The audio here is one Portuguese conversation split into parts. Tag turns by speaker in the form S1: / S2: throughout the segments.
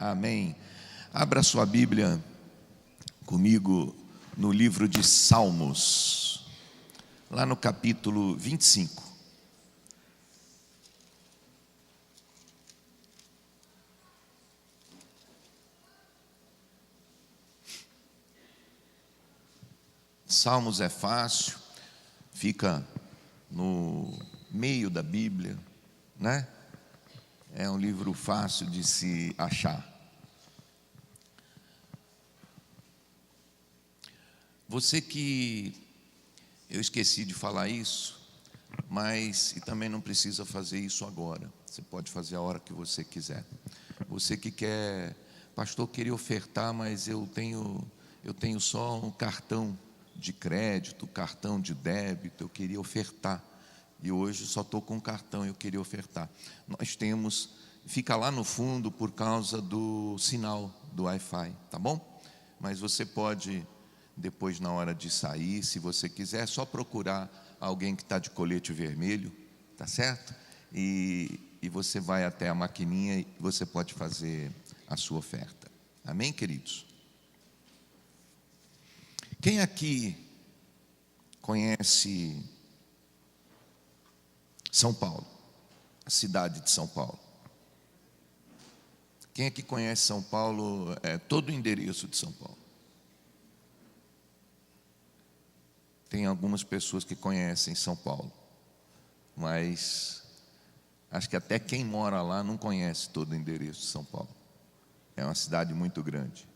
S1: Amém. Abra sua Bíblia comigo no livro de Salmos, lá no capítulo 25. Salmos é fácil, fica no meio da Bíblia, né? É um livro fácil de se achar. Você que, eu esqueci de falar isso, mas e também não precisa fazer isso agora. Você pode fazer a hora que você quiser. Você que quer, pastor, queria ofertar, mas eu tenho só um cartão de crédito, cartão de débito, eu queria ofertar. E hoje só estou com um cartão, eu queria ofertar. Nós temos, fica lá no fundo por causa do sinal do Wi-Fi, tá bom? Mas você pode, depois na hora de sair, se você quiser, só procurar alguém que está de colete vermelho, tá certo? E você vai até a maquininha e você pode fazer a sua oferta. Amém, queridos? Quem aqui conhece São Paulo, a cidade de São Paulo? Quem aqui conhece São Paulo, todo o endereço de São Paulo? Tem algumas pessoas que conhecem São Paulo, mas acho que até quem mora lá não conhece todo o endereço de São Paulo. É uma cidade muito grande.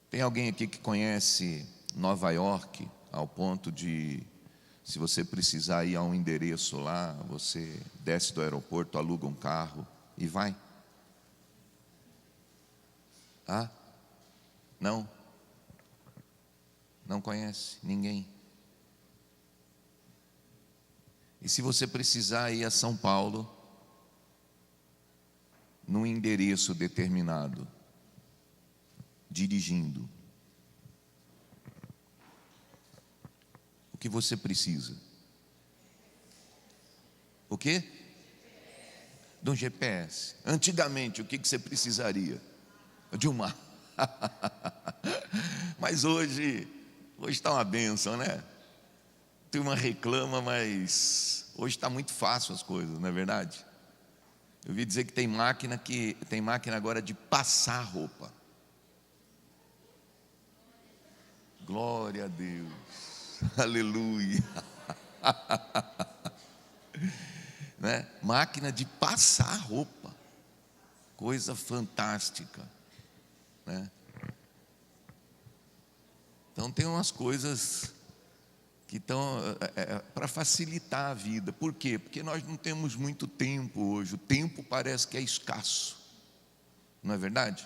S1: Tem alguém aqui que conhece Nova York, ao ponto de, se você precisar ir a um endereço lá, você desce do aeroporto, aluga um carro e vai? Ah? Não? Não conhece ninguém? E se você precisar ir a São Paulo, num endereço determinado, dirigindo, o que você precisa? O quê? De um GPS. Antigamente, o que você precisaria? De um mapa. Mas hoje está uma bênção, né? Tem uma reclama, mas hoje está muito fácil as coisas, não é verdade? Eu ouvi dizer que tem máquina agora de passar roupa. Glória a Deus. Aleluia. Né? Máquina de passar roupa. Coisa fantástica, né? Então tem umas coisas que estão para facilitar a vida. Por quê? Porque nós não temos muito tempo hoje. O tempo parece que é escasso, não é verdade?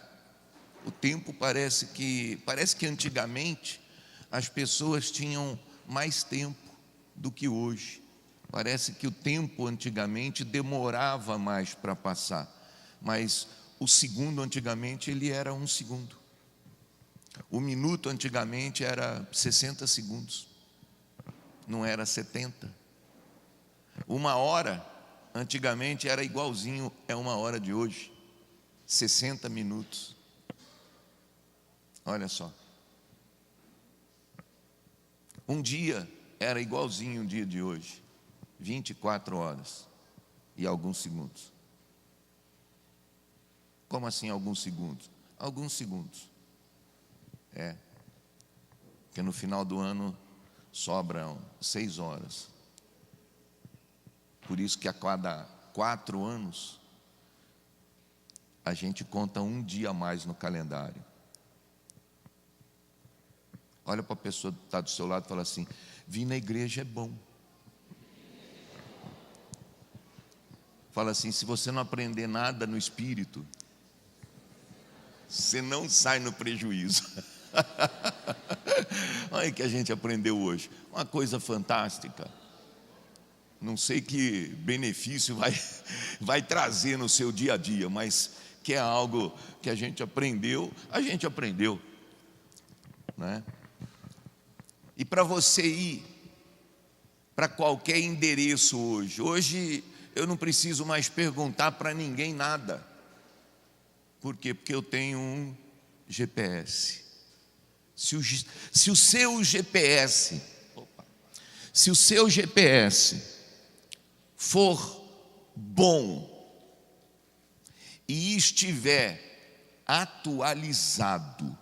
S1: O tempo parece que antigamente as pessoas tinham mais tempo do que hoje. Parece que o tempo antigamente demorava mais para passar, mas o segundo antigamente ele era 1 segundo. O minuto antigamente era 60 segundos, não era 70. Uma hora antigamente era igualzinho a uma hora de hoje, 60 minutos. Olha só. Um dia era igualzinho o dia de hoje, 24 horas e alguns segundos. Como assim alguns segundos? Alguns segundos. Porque no final do ano sobram 6 horas. Por isso que a cada 4 anos a gente conta um dia a mais no calendário. Olha para a pessoa que está do seu lado e fala assim: vir na igreja é bom. Fala assim: se você não aprender nada no espírito, você não sai no prejuízo. Olha o que a gente aprendeu hoje. Uma coisa fantástica. Não sei que benefício vai trazer no seu dia a dia, mas que é algo que a gente aprendeu, né? E para você ir para qualquer endereço hoje eu não preciso mais perguntar para ninguém nada. Por quê? Porque eu tenho um GPS. Se o seu GPS, se o seu GPS for bom e estiver atualizado,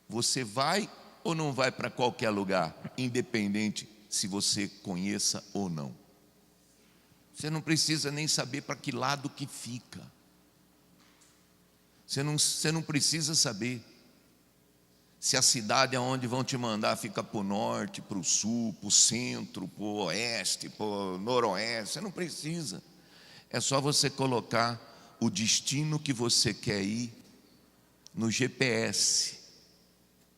S1: você vai ou não vai para qualquer lugar, independente se você conheça ou não. Você não precisa nem saber para que lado que fica. Você não precisa saber se a cidade aonde vão te mandar fica para o norte, para o sul, para o centro, para o oeste, para o noroeste. Você não precisa. É só você colocar o destino que você quer ir no GPS.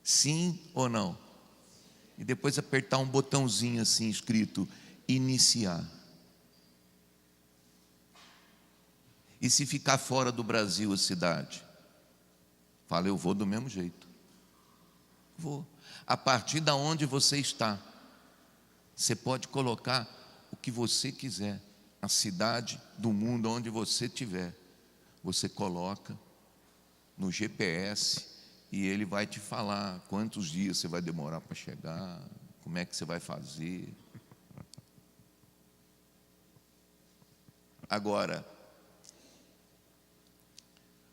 S1: Sim ou não? E depois apertar um botãozinho assim escrito iniciar. E se ficar fora do Brasil a cidade? Fala, eu vou do mesmo jeito. Vou. A partir da onde você está, você pode colocar o que você quiser. A cidade do mundo onde você estiver, você coloca no GPS e ele vai te falar quantos dias você vai demorar para chegar, como é que você vai fazer. Agora,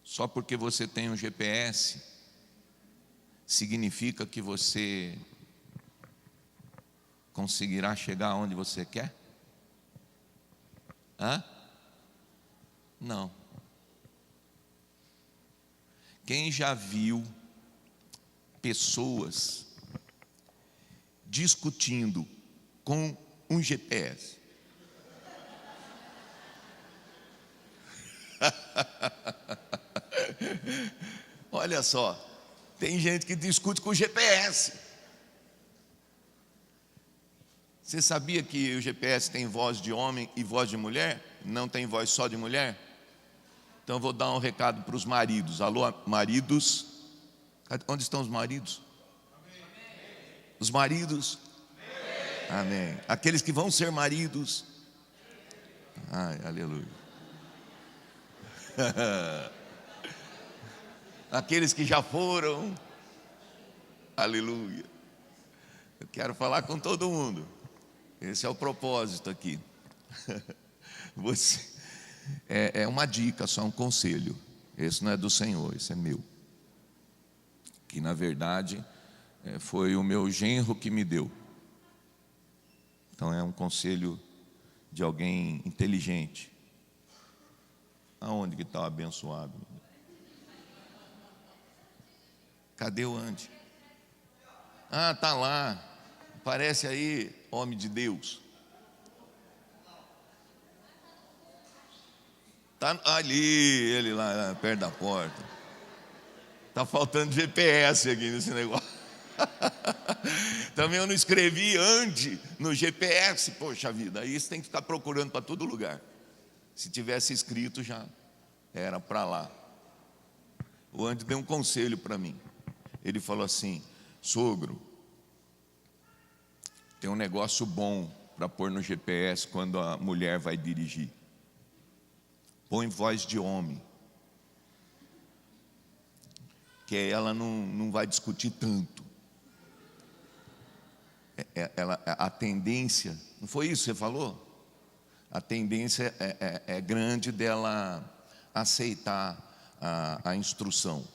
S1: só porque você tem um GPS, significa que você conseguirá chegar onde você quer? Hã? Não. Quem já viu pessoas discutindo com um GPS? Olha só, tem gente que discute com o GPS. Você sabia que o GPS tem voz de homem e voz de mulher? Não tem voz só de mulher? Então eu vou dar um recado para os maridos. Alô, maridos? Onde estão os maridos? Os maridos? Amém. Aqueles que vão ser maridos? Ai, aleluia. Aqueles que já foram? Aleluia. Eu quero falar com todo mundo. Esse é o propósito aqui. Você, é uma dica, só um conselho. Esse não é do Senhor, esse é meu. Que na verdade foi o meu genro que me deu. Então é um conselho de alguém inteligente. Aonde que está o abençoado? Cadê o Andy? Ah, está lá. Aparece aí, homem de Deus. Está ali, ele lá perto da porta. Está faltando GPS aqui nesse negócio. Também eu não escrevi Andy no GPS. Poxa vida, aí você tem que ficar procurando para todo lugar. Se tivesse escrito já era para lá. O Andy deu um conselho para mim. Ele falou assim: sogro, tem um negócio bom para pôr no GPS quando a mulher vai dirigir. Põe voz de homem, que ela não vai discutir tanto. A tendência, não foi isso que você falou? A tendência é grande dela aceitar a instrução.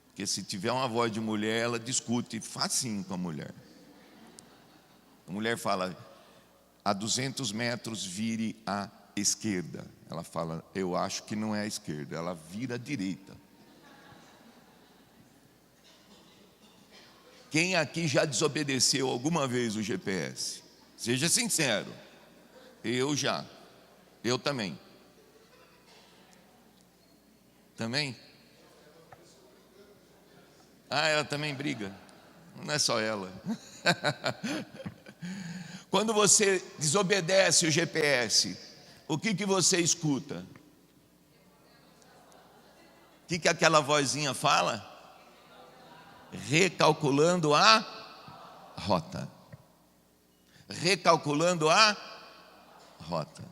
S1: Porque se tiver uma voz de mulher, ela discute facinho com a mulher. A mulher fala, a 200 metros vire à esquerda. Ela fala, eu acho que não é à esquerda. Ela vira à direita. Quem aqui já desobedeceu alguma vez o GPS? Seja sincero. Eu já. Eu também. Também? Ah, ela também briga. Não é só ela. Quando você desobedece o GPS, o que você escuta? O que aquela vozinha fala? Recalculando a rota. Recalculando a rota.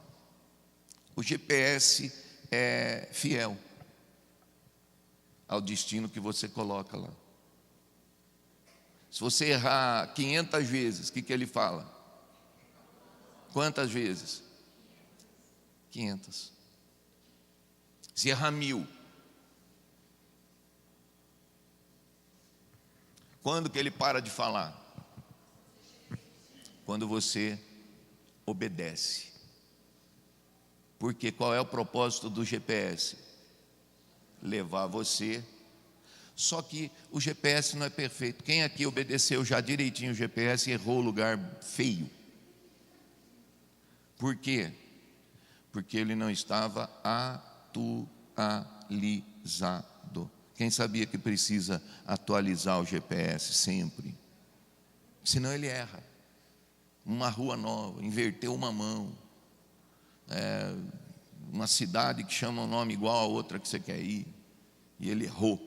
S1: O GPS é fiel ao destino que você coloca lá. Se você errar 500 vezes, o que ele fala? Quantas vezes? 500. Se errar 1000, quando que ele para de falar? Quando você obedece. Porque qual é o propósito do GPS? Levar você. Só que o GPS não é perfeito. Quem aqui obedeceu já direitinho o GPS e errou o lugar feio? Por quê? Porque ele não estava atualizado. Quem sabia que precisa atualizar o GPS sempre? Senão ele erra. Uma rua nova, inverteu uma mão. Uma cidade que chama um nome igual a outra que você quer ir. E ele errou.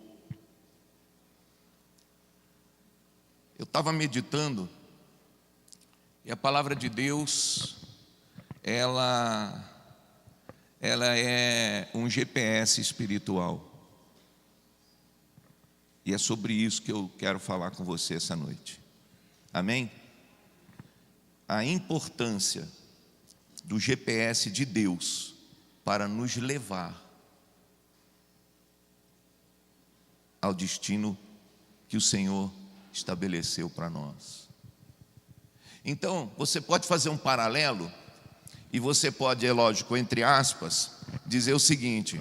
S1: Eu estava meditando. E a palavra de Deus, ela é um GPS espiritual. E é sobre isso que eu quero falar com você essa noite. Amém? A importância do GPS de Deus para nos levar ao destino que o Senhor estabeleceu para nós. Então, você pode fazer um paralelo e você pode, é lógico, entre aspas, dizer o seguinte: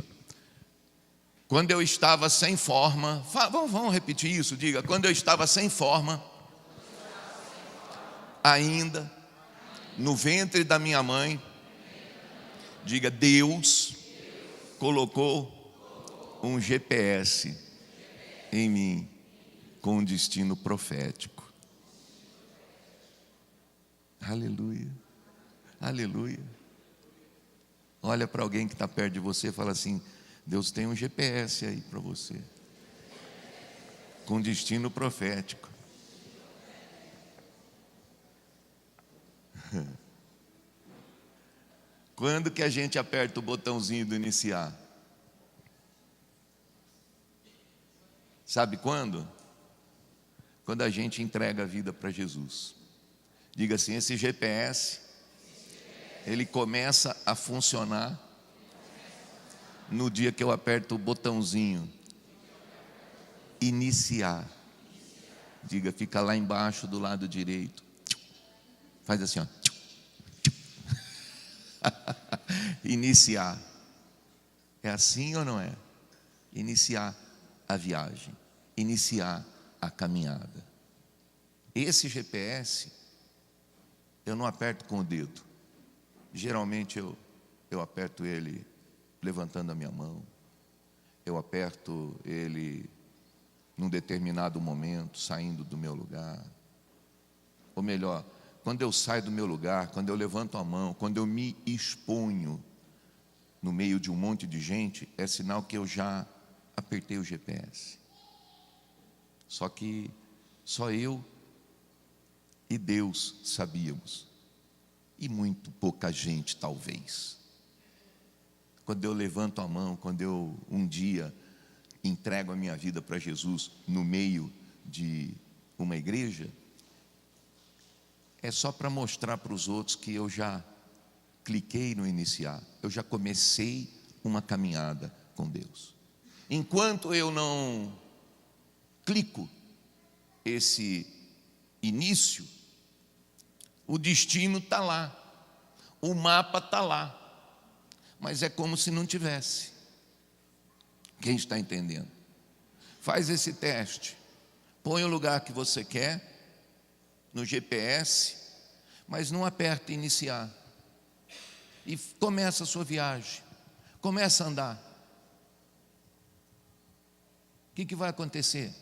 S1: quando eu estava sem forma, vamos repetir isso, diga, quando eu estava sem forma, ainda no ventre da minha mãe, diga, Deus colocou um GPS em mim com um destino profético. Aleluia, aleluia. Olha para alguém que está perto de você e fala assim: Deus tem um GPS aí para você, com destino profético. Quando que a gente aperta o botãozinho do iniciar? Sabe quando? Quando a gente entrega a vida para Jesus. Diga assim: esse GPS, ele começa a funcionar no dia que eu aperto o botãozinho iniciar. Diga, fica lá embaixo do lado direito. Faz assim, ó. Iniciar. É assim ou não é? Iniciar a viagem, iniciar a caminhada. Esse GPS eu não aperto com o dedo. Geralmente eu aperto ele levantando a minha mão. Eu aperto ele num determinado momento, saindo do meu lugar. Ou melhor, quando eu saio do meu lugar, quando eu levanto a mão, quando eu me exponho no meio de um monte de gente, é sinal que eu já apertei o GPS. Só que só eu e Deus sabíamos. E muito pouca gente, talvez. Quando eu levanto a mão, quando eu um dia entrego a minha vida para Jesus no meio de uma igreja, é só para mostrar para os outros que eu já cliquei no iniciar, eu já comecei uma caminhada com Deus. Enquanto eu não clico esse início, o destino está lá, o mapa está lá, mas é como se não tivesse. Quem está entendendo? Faz esse teste, põe o lugar que você quer no GPS, mas não aperta iniciar, e começa a sua viagem, começa a andar. O que vai acontecer?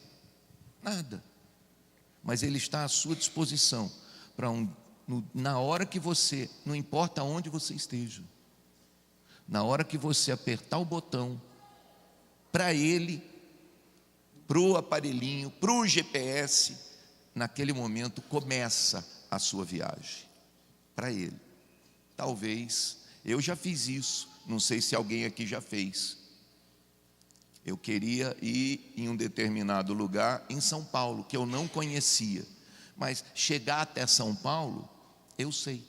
S1: Nada, mas Ele está à sua disposição para na hora que você, não importa onde você esteja, na hora que você apertar o botão, para Ele, para o aparelhinho, para o GPS, naquele momento começa a sua viagem, para Ele. Talvez, eu já fiz isso não sei se alguém aqui já fez. Eu queria ir em um determinado lugar em São Paulo, que eu não conhecia. Mas chegar até São Paulo, eu sei.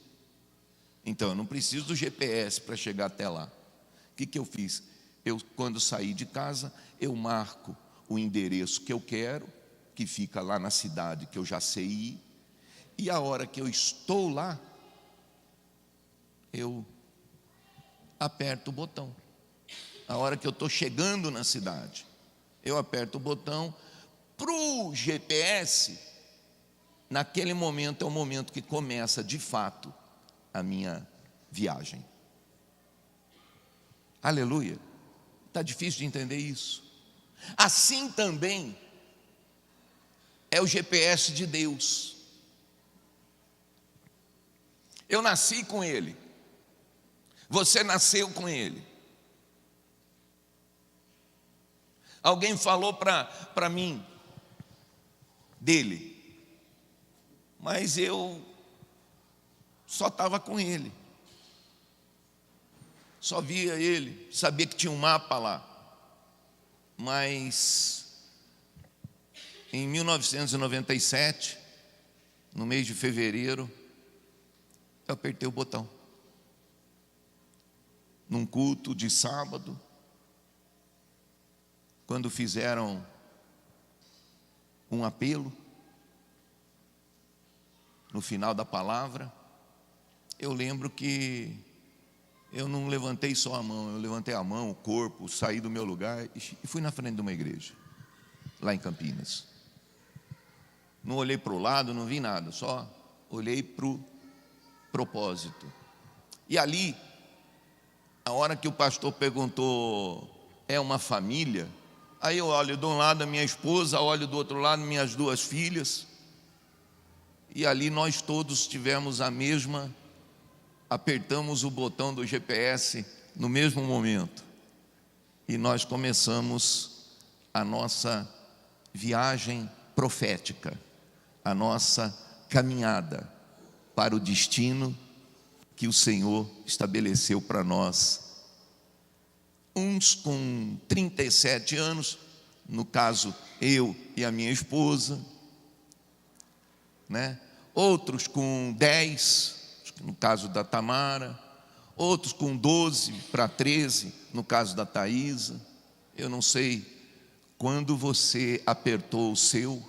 S1: Então, eu não preciso do GPS para chegar até lá. O que eu fiz? Quando saí de casa, eu marco o endereço que eu quero, que fica lá na cidade que eu já sei ir. E a hora que eu estou lá, eu aperto o botão. A hora que eu estou chegando na cidade, eu aperto o botão. Para o GPS, naquele momento é o momento que começa de fato a minha viagem. Aleluia. Está difícil de entender isso? Assim também é o GPS de Deus. Eu nasci com Ele. Você nasceu com Ele. Alguém falou para mim dele, mas eu só estava com ele, só via ele, sabia que tinha um mapa lá. Mas em 1997, no mês de fevereiro, eu apertei o botão. Num culto de sábado, quando fizeram um apelo, no final da palavra, eu lembro que eu não levantei só a mão, eu levantei a mão, o corpo, saí do meu lugar e fui na frente de uma igreja, lá em Campinas. Não olhei para o lado, não vi nada, só olhei para o propósito. E ali, a hora que o pastor perguntou, é uma família? Aí eu olho de um lado a minha esposa, olho do outro lado minhas duas filhas, e ali nós todos tivemos a mesma, apertamos o botão do GPS no mesmo momento, e nós começamos a nossa viagem profética, a nossa caminhada para o destino que o Senhor estabeleceu para nós. Uns com 37 anos, no caso eu e a minha esposa, né? Outros com 10, no caso da Tamara, outros com 12 para 13, no caso da Thaisa. Eu não sei quando você apertou o seu,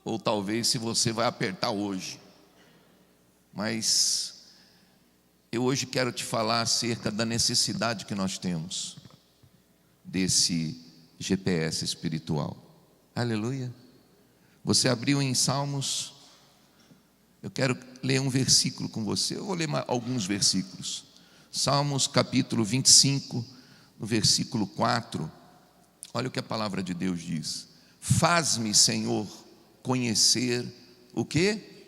S1: ou talvez se você vai apertar hoje, mas eu hoje quero te falar acerca da necessidade que nós temos desse GPS espiritual. Aleluia. Você abriu em Salmos, eu quero ler um versículo com você, eu vou ler alguns versículos. Salmos capítulo 25, no versículo 4, olha o que a palavra de Deus diz: faz-me, Senhor, conhecer o quê?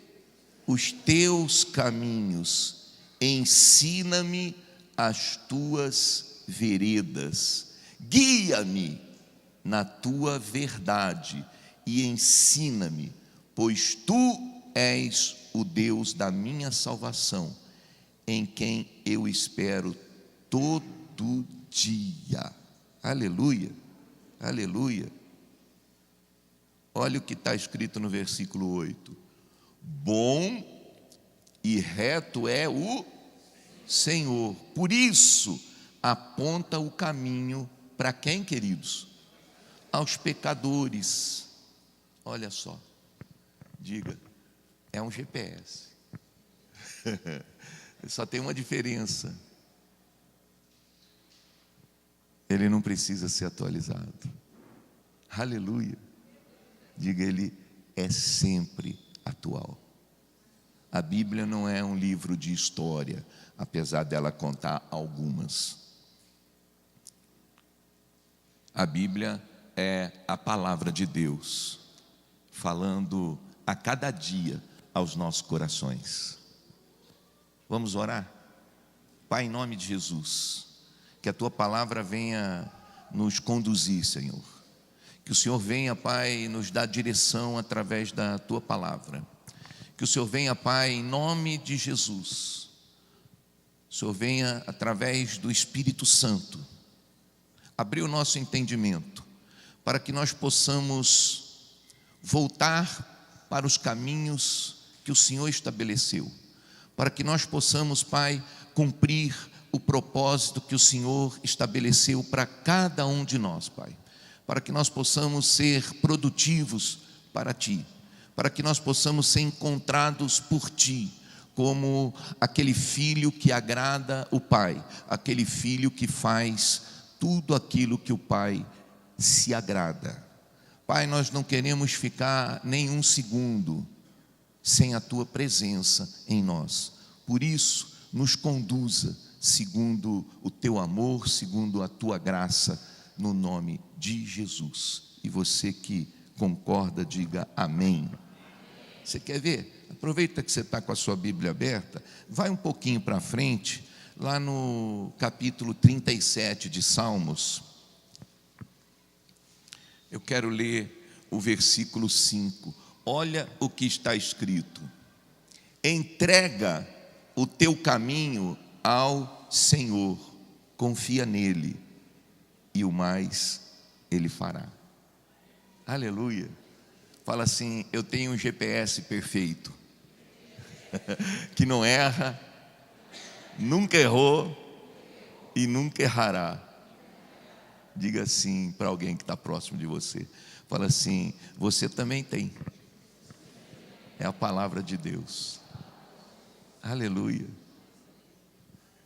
S1: Os teus caminhos, ensina-me as tuas veredas, guia-me na tua verdade e ensina-me, pois tu és o Deus da minha salvação, em quem eu espero todo dia. Aleluia, aleluia. Olha o que está escrito no versículo 8: bom e reto é o Senhor, por isso aponta o caminho para quem, queridos? Aos pecadores. Olha só, diga, é um GPS. Só tem uma diferença: ele não precisa ser atualizado. Aleluia. Diga, ele é sempre atual. A Bíblia não é um livro de história, apesar dela contar algumas. A Bíblia é a palavra de Deus, falando a cada dia aos nossos corações. Vamos orar? Pai, em nome de Jesus, que a Tua palavra venha nos conduzir, Senhor. Que o Senhor venha, Pai, nos dar direção através da Tua palavra. Que o Senhor venha, Pai, em nome de Jesus, o Senhor venha, através do Espírito Santo, abrir o nosso entendimento, para que nós possamos voltar para os caminhos que o Senhor estabeleceu, para que nós possamos, Pai, cumprir o propósito que o Senhor estabeleceu para cada um de nós, Pai, para que nós possamos ser produtivos para Ti, para que nós possamos ser encontrados por Ti, como aquele filho que agrada o Pai, aquele filho que faz tudo aquilo que o Pai se agrada. Pai, nós não queremos ficar nem um segundo sem a Tua presença em nós. Por isso, nos conduza segundo o Teu amor, segundo a Tua graça, no nome de Jesus. E você que concorda, diga amém. Você quer ver? Aproveita que você está com a sua Bíblia aberta, vai um pouquinho para frente, lá no capítulo 37 de Salmos. Eu quero ler o versículo 5. Olha o que está escrito: entrega o teu caminho ao Senhor, confia nele, e o mais Ele fará. Aleluia. Fala assim: eu tenho um GPS perfeito, que não erra, nunca errou e nunca errará. Diga assim para alguém que está próximo de você. Fala assim: você também tem. É a palavra de Deus. Aleluia.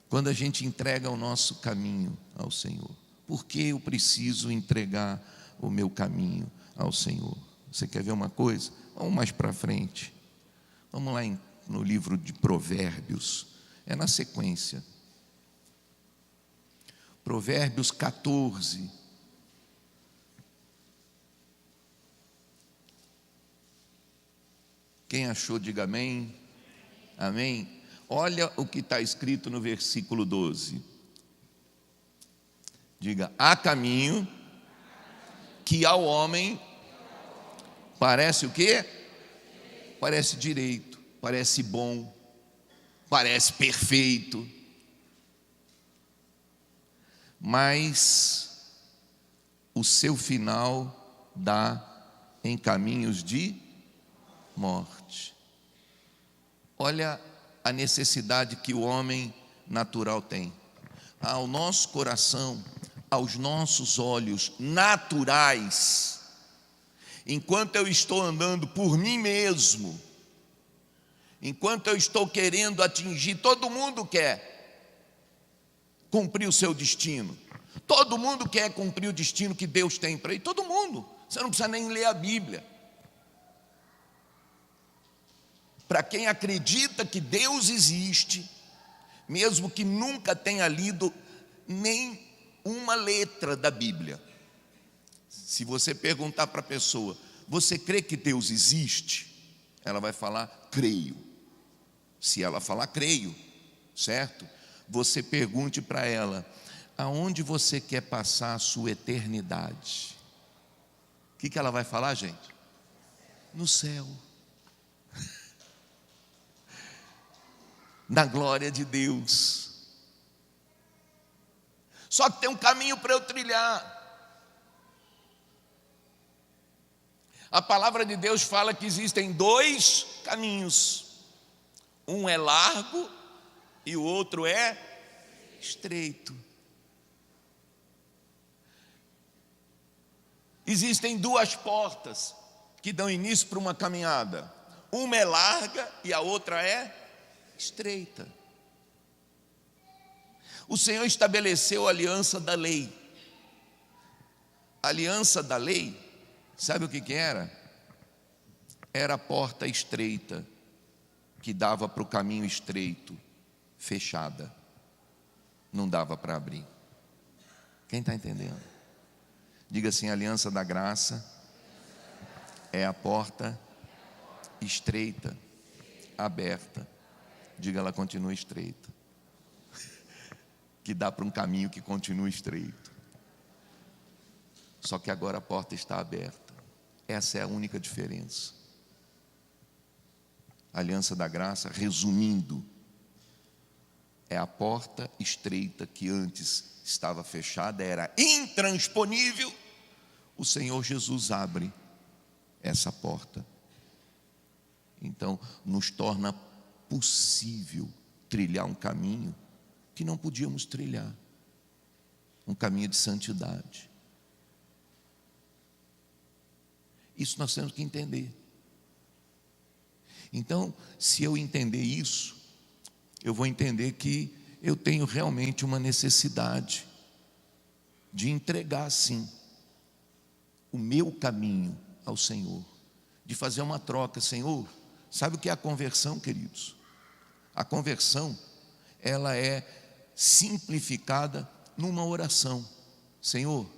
S1: Quando a gente entrega o nosso caminho ao Senhor. Por que eu preciso entregar o meu caminho ao Senhor? Você quer ver uma coisa? Vamos mais para frente. Vamos lá no livro de Provérbios. É na sequência. Provérbios 14. Quem achou, diga amém. Amém. Olha o que está escrito no versículo 12. Diga: há caminho que ao homem parece o quê? Parece direito, parece bom, parece perfeito, mas o seu final dá em caminhos de morte. Olha a necessidade que o homem natural tem. Ao nosso coração, aos nossos olhos naturais, enquanto eu estou andando por mim mesmo, enquanto eu estou querendo atingir, todo mundo quer cumprir o seu destino, todo mundo quer cumprir o destino que Deus tem para ele, todo mundo. Você não precisa nem ler a Bíblia. Para quem acredita que Deus existe, mesmo que nunca tenha lido nem uma letra da Bíblia, se você perguntar para a pessoa: você crê que Deus existe? Ela vai falar: creio. Se ela falar creio, certo? Você pergunte para ela: aonde você quer passar a sua eternidade? O que ela vai falar, gente? No céu. Na glória de Deus. Só que tem um caminho para eu trilhar. A palavra de Deus fala que existem dois caminhos. Um é largo e o outro é estreito. Existem duas portas que dão início para uma caminhada. Uma é larga e a outra é estreita. O Senhor estabeleceu a aliança da lei. A aliança da lei, sabe o que era? Era a porta estreita que dava para o caminho estreito, fechada, não dava para abrir. Quem está entendendo? Diga assim: a aliança da graça é a porta estreita, aberta. Diga: ela continua estreita, que dá para um caminho que continua estreito. Só que agora a porta está aberta. Essa é a única diferença. A aliança da graça, resumindo, É a porta estreita que antes estava fechada, era intransponível. O Senhor Jesus abre essa porta. Então, nos torna possível trilhar um caminho que não podíamos trilhar. Um caminho de santidade. Isso nós temos que entender. Então, se eu entender isso, eu vou entender que eu tenho realmente uma necessidade de entregar, sim, o meu caminho ao Senhor, de fazer uma troca. Senhor, sabe o que é a conversão, queridos? A conversão, ela é simplificada numa oração. Senhor,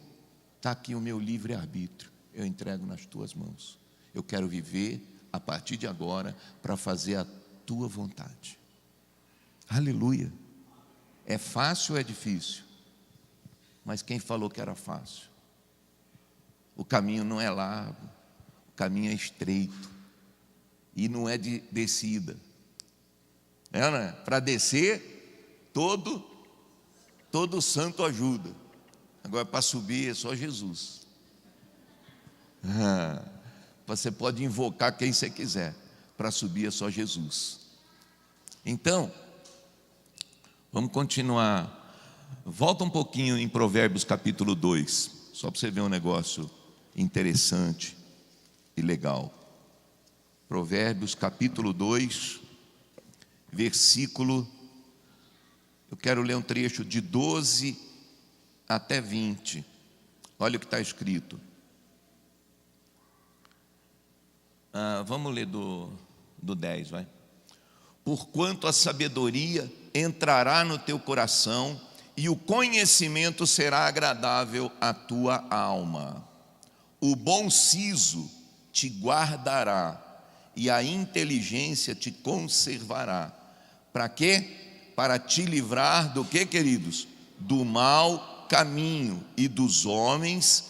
S1: está aqui o meu livre-arbítrio, eu entrego nas tuas mãos. Eu quero viver a partir de agora para fazer a tua vontade. Aleluia. É fácil ou é difícil? Mas quem falou que era fácil? O caminho não é largo, o caminho é estreito e não é de descida. Né? Para descer, todo santo ajuda. Agora para subir é só Jesus. Você pode invocar quem você quiser, para subir é só Jesus. Então, vamos continuar. Volta um pouquinho em Provérbios capítulo 2, só para você ver um negócio interessante e legal. Provérbios capítulo 2, versículo, eu quero ler um trecho de 12 até 20. Olha o que está escrito. Vamos ler do 10, vai. Porquanto a sabedoria entrará no teu coração e o conhecimento será agradável à tua alma. O bom siso te guardará e a inteligência te conservará. Para quê? Para te livrar do quê, queridos? Do mau caminho e dos homens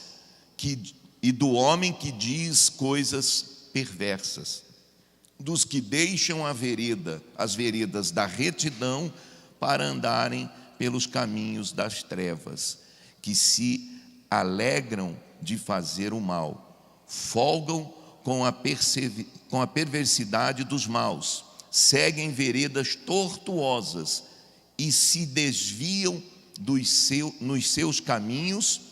S1: e do homem que diz coisas perversas, dos que deixam as veredas da retidão para andarem pelos caminhos das trevas, que se alegram de fazer o mal, folgam com a perversidade dos maus, seguem veredas tortuosas e se desviam nos seus caminhos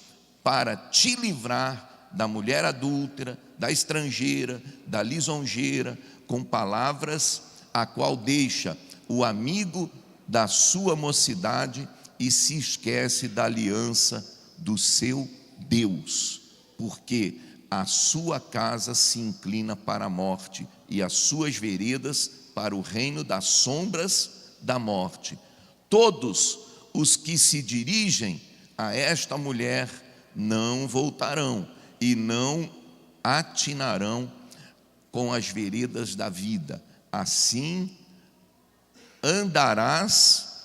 S1: para te livrar da mulher adúltera, da estrangeira, da lisonjeira, com palavras, a qual deixa o amigo da sua mocidade e se esquece da aliança do seu Deus, porque a sua casa se inclina para a morte e as suas veredas para o reino das sombras da morte. Todos os que se dirigem a esta mulher não voltarão e não atinarão com as veredas da vida. Assim andarás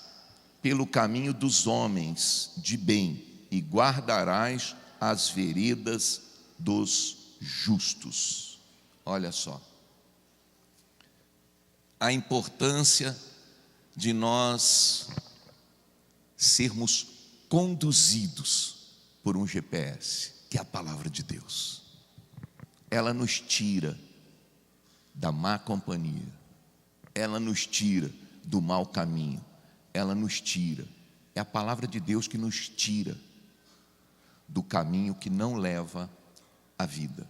S1: pelo caminho dos homens de bem e guardarás as veredas dos justos. Olha só a importância de nós sermos conduzidos por um GPS, que é a palavra de Deus. Ela nos tira da má companhia, ela nos tira do mau caminho, ela nos tira, é a palavra de Deus que nos tira do caminho que não leva à vida.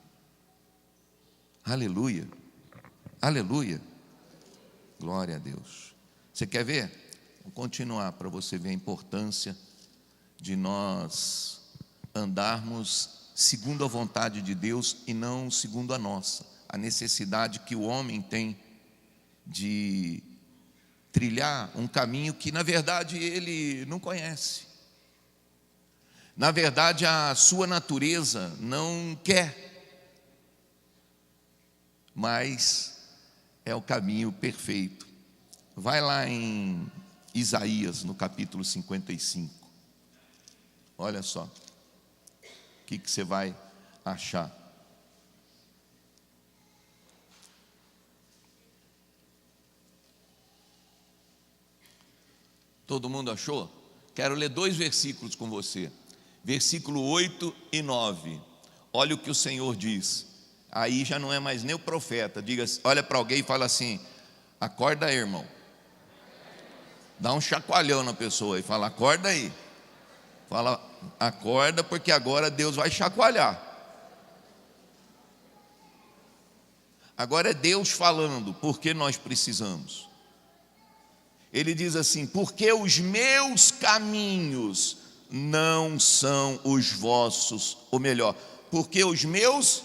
S1: Aleluia, aleluia, glória a Deus. Você quer ver? Vou continuar para você ver a importância de nós andarmos segundo a vontade de Deus e não segundo a nossa, a necessidade que o homem tem de trilhar um caminho que na verdade ele não conhece. Na verdade a sua natureza não quer, mas é o caminho perfeito. Vai lá em Isaías, no capítulo 55. Olha só o que você vai achar. Todo mundo achou? Quero ler 2 versículos com você. Versículo 8 e 9. Olha o que o Senhor diz. Aí já não é mais nem o profeta. Diga, olha para alguém e fala assim: acorda aí, irmão. Dá um chacoalhão na pessoa e fala: acorda aí. Fala: acorda, porque agora Deus vai chacoalhar. Agora é Deus falando, porque nós precisamos. Ele diz assim: porque os meus caminhos não são os vossos, ou melhor, porque os meus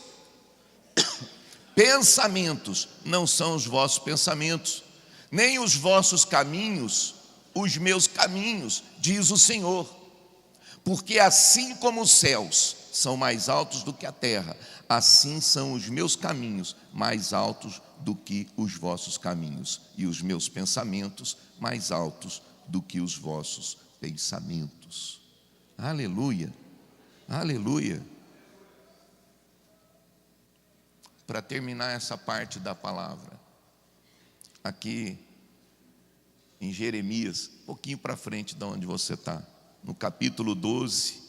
S1: pensamentos não são os vossos pensamentos, nem os vossos caminhos os meus caminhos, diz o Senhor. Porque assim como os céus são mais altos do que a terra, assim são os meus caminhos mais altos do que os vossos caminhos, e os meus pensamentos mais altos do que os vossos pensamentos. Aleluia, aleluia. Para terminar essa parte da palavra, aqui em Jeremias, um pouquinho para frente de onde você está, no capítulo 12,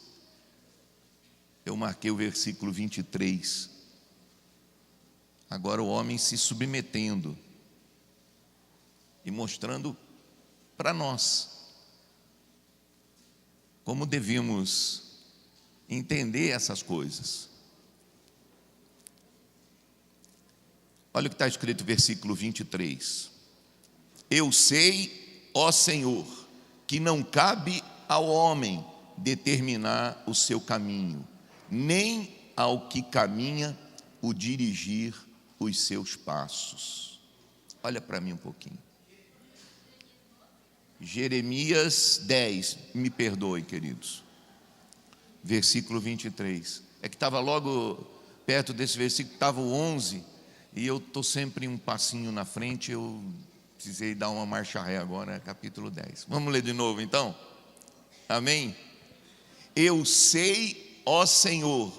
S1: eu marquei o versículo 23. Agora o homem se submetendo e mostrando para nós como devemos entender essas coisas. Olha o que está escrito no versículo 23. Eu sei, ó Senhor, que não cabe ao homem determinar o seu caminho, nem ao que caminha o dirigir os seus passos. Olha para mim um pouquinho. Jeremias 10, me perdoem, queridos, versículo 23. É que estava logo perto desse versículo, estava o 11, e eu estou sempre um passinho na frente, eu precisei dar uma marcha ré agora, capítulo 10. Vamos ler de novo então? Amém? Eu sei, ó Senhor.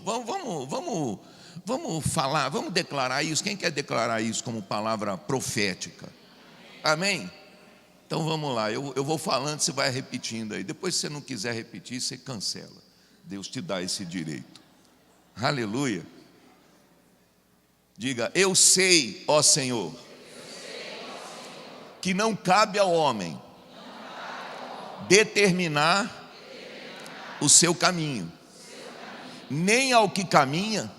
S1: Vamos falar, vamos declarar isso. Quem quer declarar isso como palavra profética? Amém? Então vamos lá, eu vou falando, você vai repetindo aí. Depois, se você não quiser repetir, você cancela. Deus te dá esse direito. Aleluia. Diga: eu sei, ó Senhor, que não cabe ao homem determinar o seu caminho, nem ao que caminha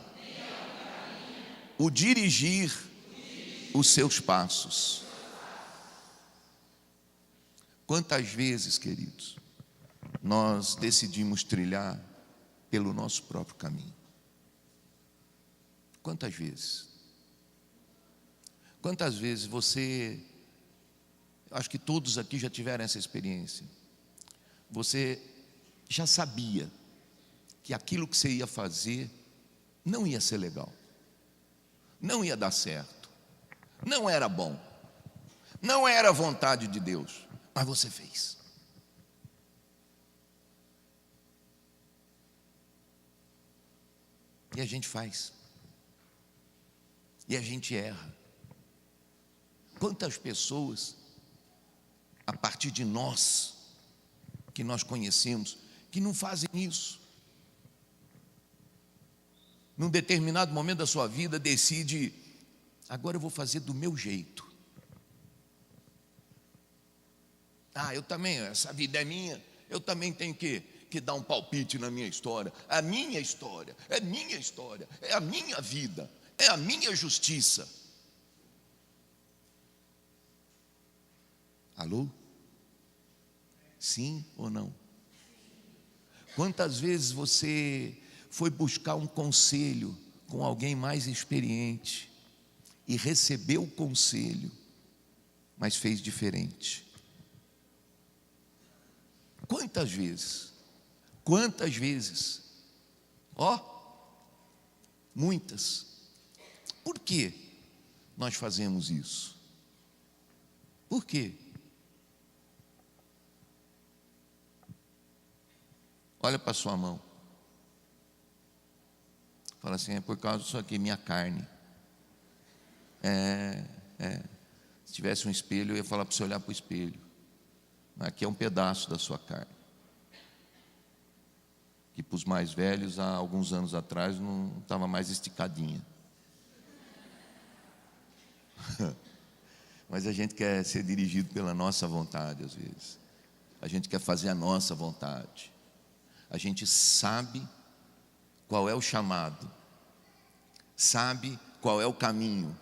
S1: o dirigir os seus passos. Quantas vezes, queridos, nós decidimos trilhar pelo nosso próprio caminho? Quantas vezes? Quantas vezes você, acho que todos aqui já tiveram essa experiência, você já sabia que aquilo que você ia fazer não ia ser legal, não ia dar certo, não era bom, não era a vontade de Deus, mas você fez. E a gente faz, e a gente erra. Quantas pessoas, a partir de nós, que nós conhecemos, que não fazem isso. Num determinado momento da sua vida, decide: agora eu vou fazer do meu jeito. Eu também, essa vida é minha, eu também tenho que dar um palpite na minha história. A minha história, é minha história, é a minha vida, é a minha justiça. Alô? Sim ou não? Quantas vezes você foi buscar um conselho com alguém mais experiente e recebeu o conselho, mas fez diferente? Quantas vezes? Quantas vezes? Muitas. Por que nós fazemos isso? Por quê? Olha para a sua mão. Fala assim: é por causa disso aqui, minha carne. Se tivesse um espelho, eu ia falar para você olhar para o espelho. Aqui é um pedaço da sua carne. Que para os mais velhos, há alguns anos atrás, não estava mais esticadinha. Mas a gente quer ser dirigido pela nossa vontade às vezes. A gente quer fazer a nossa vontade. A gente sabe qual é o chamado, sabe qual é o caminho.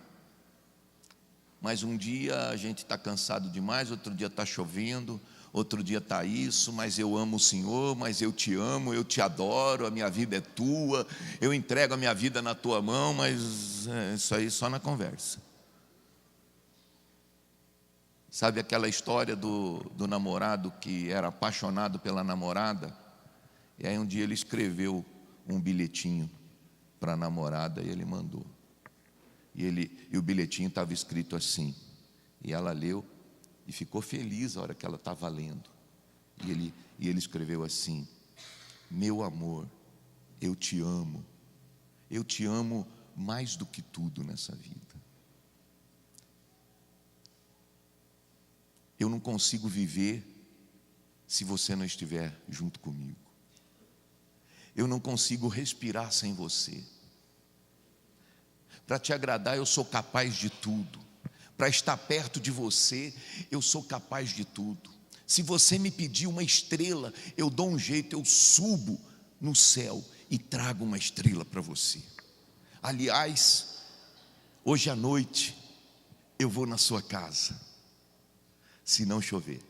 S1: Mas um dia a gente está cansado demais, outro dia está chovendo, outro dia está isso, mas eu amo o Senhor, mas eu te amo, eu te adoro, a minha vida é tua, eu entrego a minha vida na tua mão, mas isso aí só na conversa. Sabe aquela história do namorado que era apaixonado pela namorada? E aí um dia ele escreveu um bilhetinho para a namorada e ele mandou. E o bilhetinho estava escrito assim. E ela leu e ficou feliz a hora que ela estava lendo. E ele escreveu assim: meu amor, eu te amo. Eu te amo mais do que tudo nessa vida. Eu não consigo viver se você não estiver junto comigo. Eu não consigo respirar sem você. Para te agradar, eu sou capaz de tudo. Para estar perto de você, eu sou capaz de tudo. Se você me pedir uma estrela, eu dou um jeito, eu subo no céu e trago uma estrela para você. Aliás, hoje à noite, eu vou na sua casa, se não chover.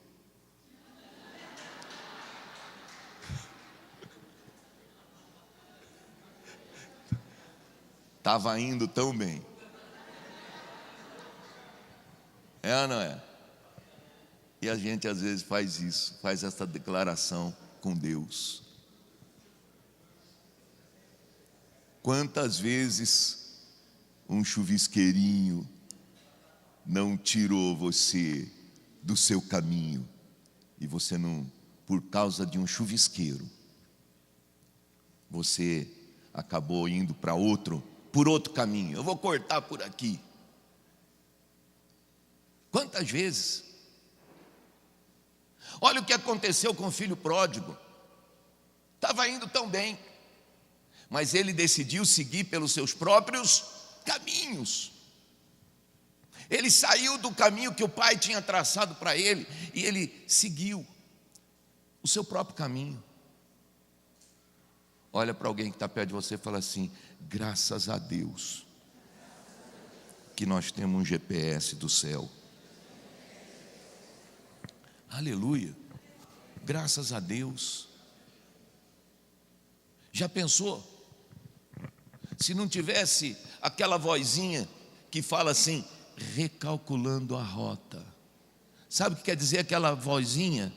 S1: Estava indo tão bem. É ou não é? E a gente às vezes faz isso, faz essa declaração com Deus. Quantas vezes um chuvisqueirinho não tirou você do seu caminho e você não, por causa de um chuvisqueiro, você acabou indo por outro caminho. Eu vou cortar por aqui. Quantas vezes? Olha o que aconteceu com o filho pródigo. Estava indo tão bem, mas ele decidiu seguir pelos seus próprios caminhos. Ele saiu do caminho que o pai tinha traçado para ele e ele seguiu o seu próprio caminho. Olha para alguém que está perto de você e fala assim: graças a Deus que nós temos um GPS do céu. Aleluia, graças a Deus. Já pensou? Se não tivesse aquela vozinha que fala assim, recalculando a rota. Sabe o que quer dizer aquela vozinha?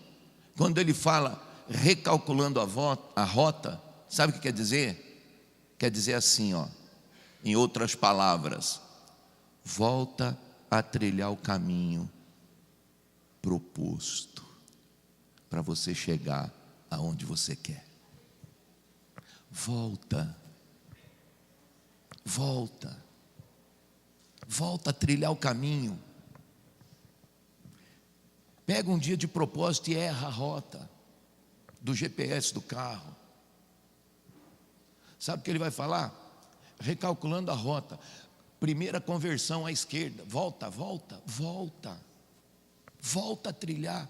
S1: Quando ele fala recalculando a rota, sabe o que quer dizer? Quer dizer assim, ó, em outras palavras, volta a trilhar o caminho proposto para você chegar aonde você quer. Volta a trilhar o caminho. Pega um dia de propósito e erra a rota do GPS do carro. Sabe o que ele vai falar? Recalculando a rota. Primeira conversão à esquerda. Volta a trilhar.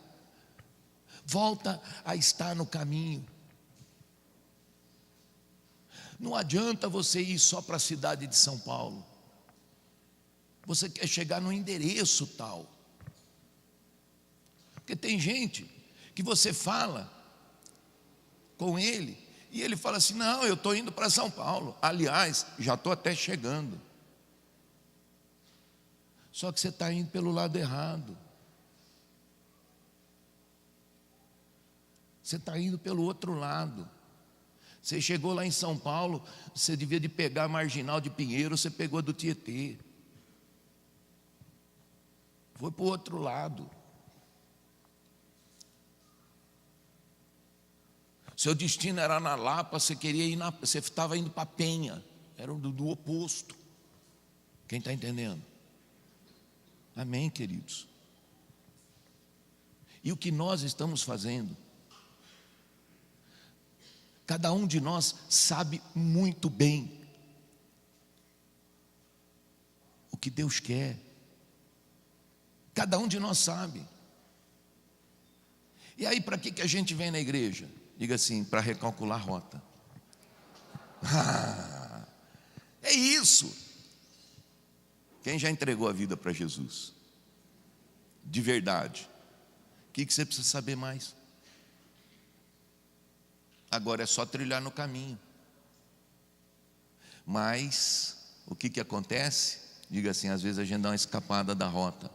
S1: Volta a estar no caminho. Não adianta você ir só para a cidade de São Paulo. Você quer chegar no endereço tal. Porque tem gente que você fala com ele e ele fala assim: não, eu estou indo para São Paulo. Aliás, já estou até chegando. Só que você está indo pelo lado errado. Você está indo pelo outro lado. Você chegou lá em São Paulo, você devia de pegar a Marginal de Pinheiro, você pegou do Tietê. Foi para o outro lado. Seu destino era na Lapa, você estava indo para Penha. Era do oposto. Quem está entendendo? Amém, queridos? E o que nós estamos fazendo? Cada um de nós sabe muito bem o que Deus quer. Cada um de nós sabe. E aí, para que a gente vem na igreja? Diga assim, para recalcular a rota. É isso. Quem já entregou a vida para Jesus? De verdade. O que você precisa saber mais? Agora é só trilhar no caminho. Mas o que acontece? Diga assim, às vezes a gente dá uma escapada da rota.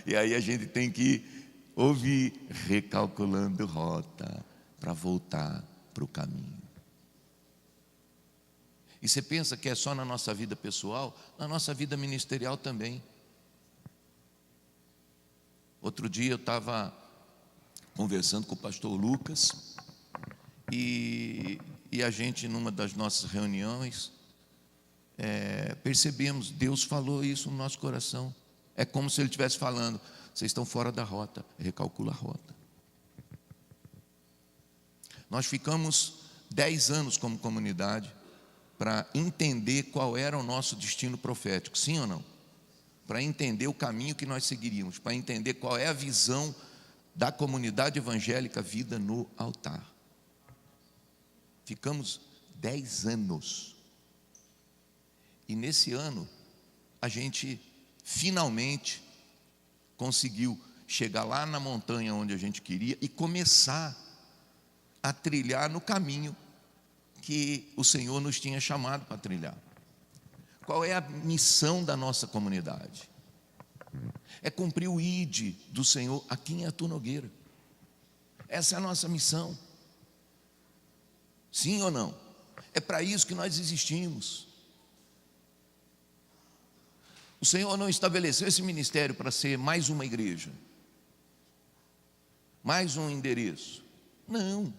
S1: E aí a gente tem que ouvir, recalculando rota, para voltar para o caminho. E você pensa que é só na nossa vida pessoal? Na nossa vida ministerial também. Outro dia eu estava conversando com o pastor Lucas e a gente, numa das nossas reuniões, percebemos, Deus falou isso no nosso coração. É como se Ele estivesse falando, vocês estão fora da rota, recalcula a rota. Nós ficamos 10 anos como comunidade para entender qual era o nosso destino profético, sim ou não? Para entender o caminho que nós seguiríamos, para entender qual é a visão da comunidade evangélica Vida no Altar. Ficamos 10 anos. E nesse ano, a gente finalmente conseguiu chegar lá na montanha onde a gente queria e começar a trilhar no caminho que o Senhor nos tinha chamado para trilhar. Qual é a missão da nossa comunidade? É cumprir o ID do Senhor aqui em Atu Nogueira. Essa é a nossa missão. Sim ou não? É para isso que nós existimos. O Senhor não estabeleceu esse ministério para ser mais uma igreja, mais um endereço. Não.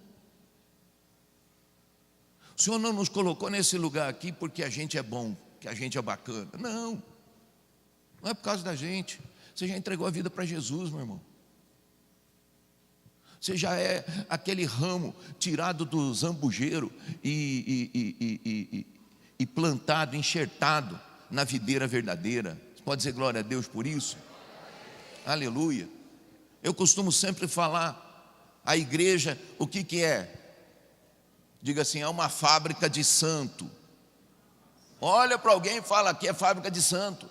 S1: O Senhor não nos colocou nesse lugar aqui porque a gente é bom, que a gente é bacana. Não. Não é por causa da gente. Você já entregou a vida para Jesus, meu irmão. Você já é aquele ramo tirado do zambujeiro e plantado, enxertado na videira verdadeira. Você pode dizer glória a Deus por isso? Aleluia. Eu costumo sempre falar, a igreja, o que é? Diga assim, é uma fábrica de santo. Olha para alguém e fala, aqui é fábrica de santo.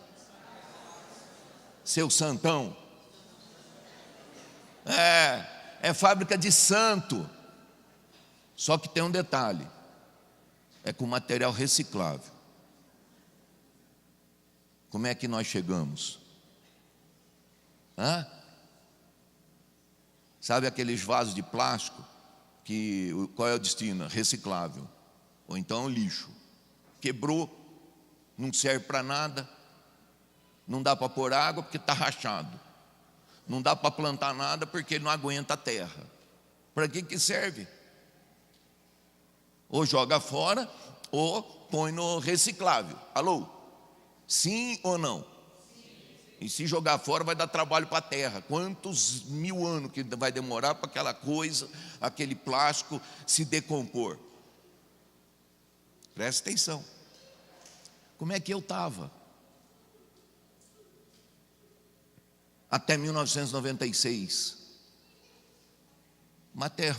S1: Seu santão. É fábrica de santo. Só que tem um detalhe, é com material reciclável. Como é que nós chegamos? Sabe aqueles vasos de plástico? Qual é o destino? Reciclável. Ou então lixo. Quebrou, não serve para nada. Não dá para pôr água porque está rachado. Não dá para plantar nada porque ele não aguenta a terra. Para que serve? Ou joga fora, ou põe no reciclável. Alô? Sim ou não? E se jogar fora vai dar trabalho para a terra. Quantos mil anos que vai demorar para aquela coisa, aquele plástico se decompor? Presta atenção. Como é que eu estava? Até 1996.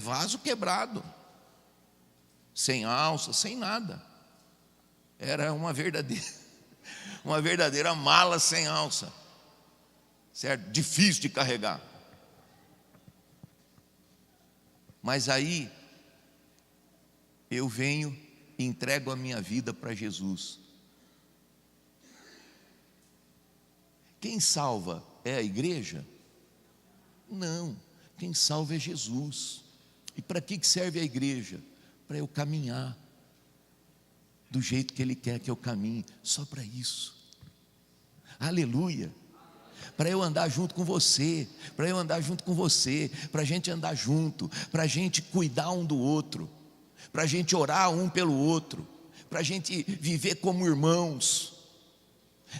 S1: Vaso quebrado. Sem alça, sem nada. Era uma verdadeira mala sem alça. Certo? Difícil de carregar. Mas aí eu venho e entrego a minha vida para Jesus. Quem salva é a igreja? Não, quem salva é Jesus. E para que serve a igreja? Para eu caminhar do jeito que Ele quer que eu caminhe, só para isso. Aleluia. Para eu andar junto com você, para eu andar junto com você, para a gente andar junto, para a gente cuidar um do outro, para a gente orar um pelo outro, para a gente viver como irmãos.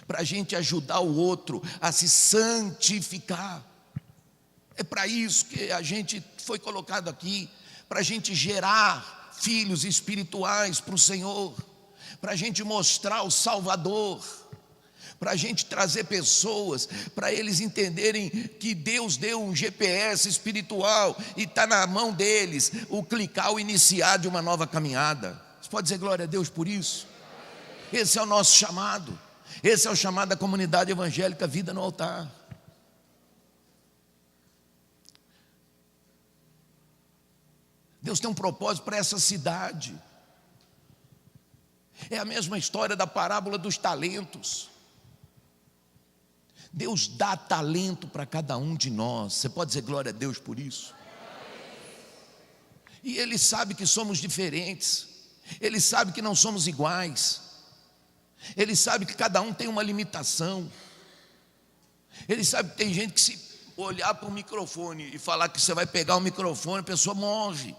S1: para a gente ajudar o outro a se santificar. É para isso que a gente foi colocado aqui, para a gente gerar filhos espirituais para o Senhor, para a gente mostrar o Salvador, para a gente trazer pessoas, para eles entenderem que Deus deu um GPS espiritual e está na mão deles o clicar, o iniciar de uma nova caminhada. Você pode dizer glória a Deus por isso? Esse é o nosso chamado, esse é o chamado da comunidade evangélica Vida no Altar. Deus tem um propósito para essa cidade. É a mesma história da parábola dos talentos. Deus dá talento para cada um de nós. Você pode dizer glória a Deus por isso? E Ele sabe que somos diferentes. Ele sabe que não somos iguais. Ele sabe que cada um tem uma limitação. Ele sabe que tem gente que, se olhar para o microfone e falar que você vai pegar o microfone, a pessoa morre.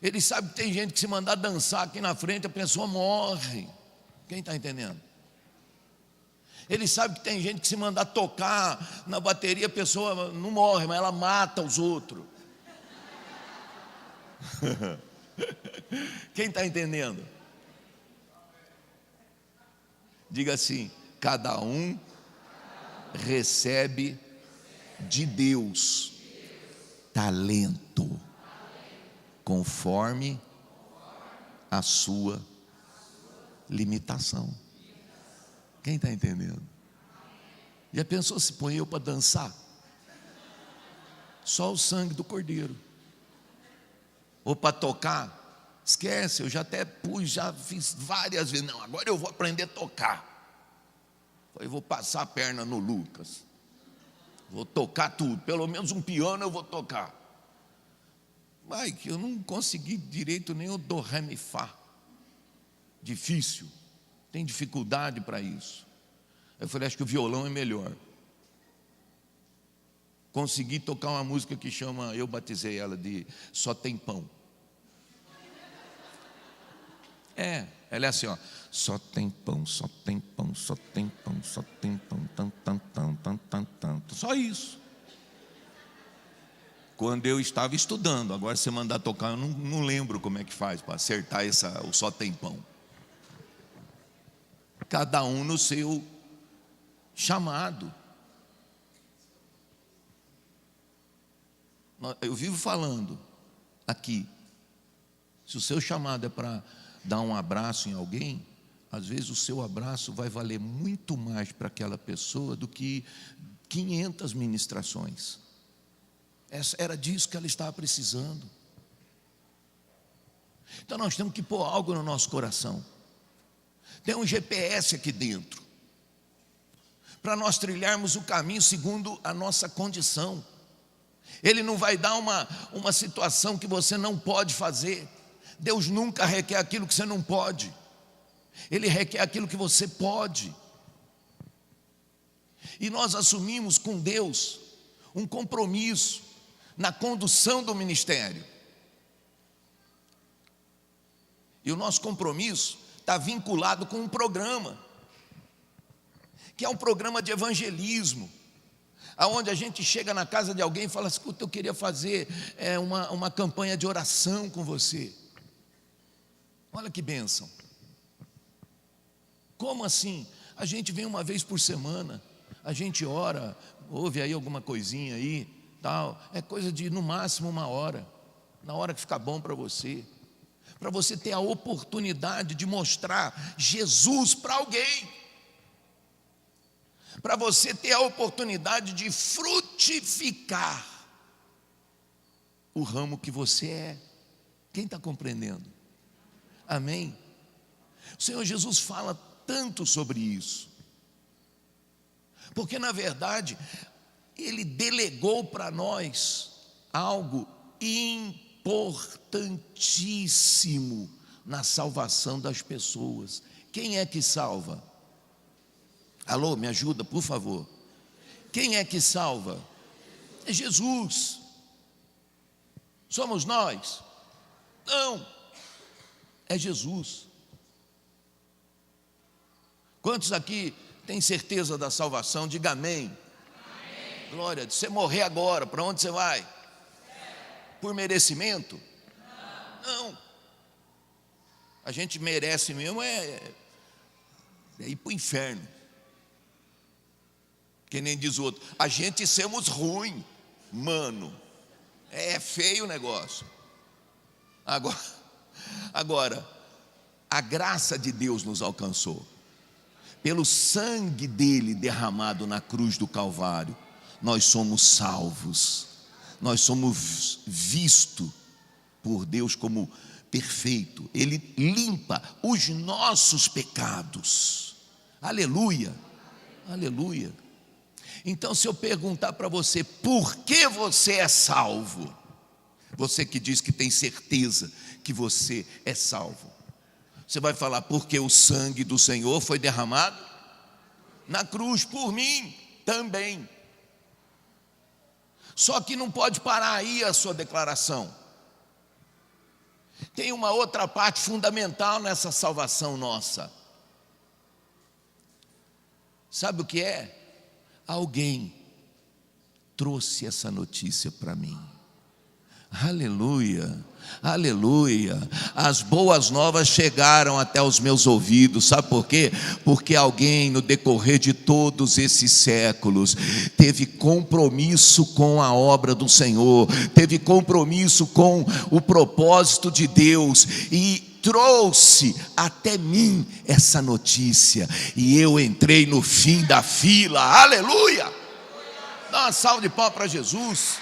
S1: Ele sabe que tem gente que, se mandar dançar aqui na frente, a pessoa morre. Quem está entendendo? Ele sabe que tem gente que, se mandar tocar na bateria, a pessoa não morre, mas ela mata os outros. Quem está entendendo? Diga assim: cada um recebe de Deus talento, conforme a sua limitação. Quem está entendendo? Já pensou se põe eu para dançar? Só o sangue do Cordeiro. Ou para tocar? Esquece, eu já até pus, já fiz várias vezes. Não, agora eu vou aprender a tocar. Eu vou passar a perna no Lucas. Vou tocar tudo, pelo menos um piano eu vou tocar. Vai, que eu não consegui direito nem o do, ré, mi, fá. Difícil, tem dificuldade para isso. Eu falei, acho que o violão é melhor. Consegui tocar uma música que chama, eu batizei ela de Só Tem Pão. Ela é assim, ó. Só tem pão, só tem pão, só tem pão, só tem pão, tan. Só isso. Quando eu estava estudando, agora se você mandar tocar, eu não lembro como é que faz para acertar o só tem pão. Cada um no seu chamado. Eu vivo falando aqui, se o seu chamado é para dar um abraço em alguém, às vezes o seu abraço vai valer muito mais para aquela pessoa do que 500 ministrações. Era disso que ela estava precisando. Então nós temos que pôr algo no nosso coração. Tem um GPS aqui dentro, para nós trilharmos o caminho segundo a nossa condição. Ele não vai dar uma situação que você não pode fazer. Deus nunca requer aquilo que você não pode. Ele requer aquilo que você pode. E nós assumimos com Deus um compromisso na condução do ministério. E o nosso compromisso está vinculado com um programa, que é um programa de evangelismo, aonde a gente chega na casa de alguém e fala: escuta, eu queria fazer uma campanha de oração com você. Olha que bênção. Como assim? A gente vem uma vez por semana, a gente ora, ouve aí alguma coisinha aí, tal. É coisa de no máximo 1 hora, na hora que ficar bom para você ter a oportunidade de mostrar Jesus para alguém, para você ter a oportunidade de frutificar o ramo que você é. Quem está compreendendo? Amém? O Senhor Jesus fala tanto sobre isso, porque na verdade Ele delegou para nós algo importantíssimo na salvação das pessoas. Quem é que salva? Alô, me ajuda, por favor. Quem é que salva? É Jesus. Somos nós? Não. é Jesus. Quantos aqui têm certeza da salvação? Diga amém. Amém. Glória a Deus. Você morrer agora, para onde você vai? Por merecimento? Não. A gente merece mesmo é ir para o inferno. Que nem diz o outro, a gente somos ruim, mano. É feio o negócio. Agora, a graça de Deus nos alcançou. Pelo sangue dele derramado na cruz do Calvário, nós somos salvos. Nós somos vistos por Deus como perfeito. Ele limpa os nossos pecados. Aleluia, aleluia. Então, se eu perguntar para você, por que você é salvo? Você que diz que tem certeza que você é salvo, você vai falar, porque o sangue do Senhor foi derramado na cruz por mim também. Só que não pode parar aí a sua declaração. Tem uma outra parte fundamental nessa salvação nossa. Sabe o que é? Alguém trouxe essa notícia para mim. Aleluia, aleluia. As boas novas chegaram até os meus ouvidos. Sabe por quê? Porque alguém no decorrer de todos esses séculos teve compromisso com a obra do Senhor, teve compromisso com o propósito de Deus e trouxe até mim essa notícia, e eu entrei no fim da fila. Aleluia! Dá uma salva de palmas para Jesus.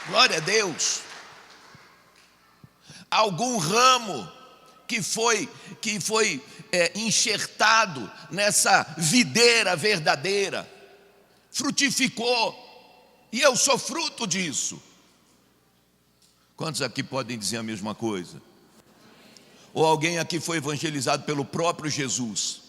S1: Glória a Deus. Algum ramo que foi enxertado nessa videira verdadeira frutificou, e eu sou fruto disso. Quantos aqui podem dizer a mesma coisa? Ou alguém aqui foi evangelizado pelo próprio Jesus?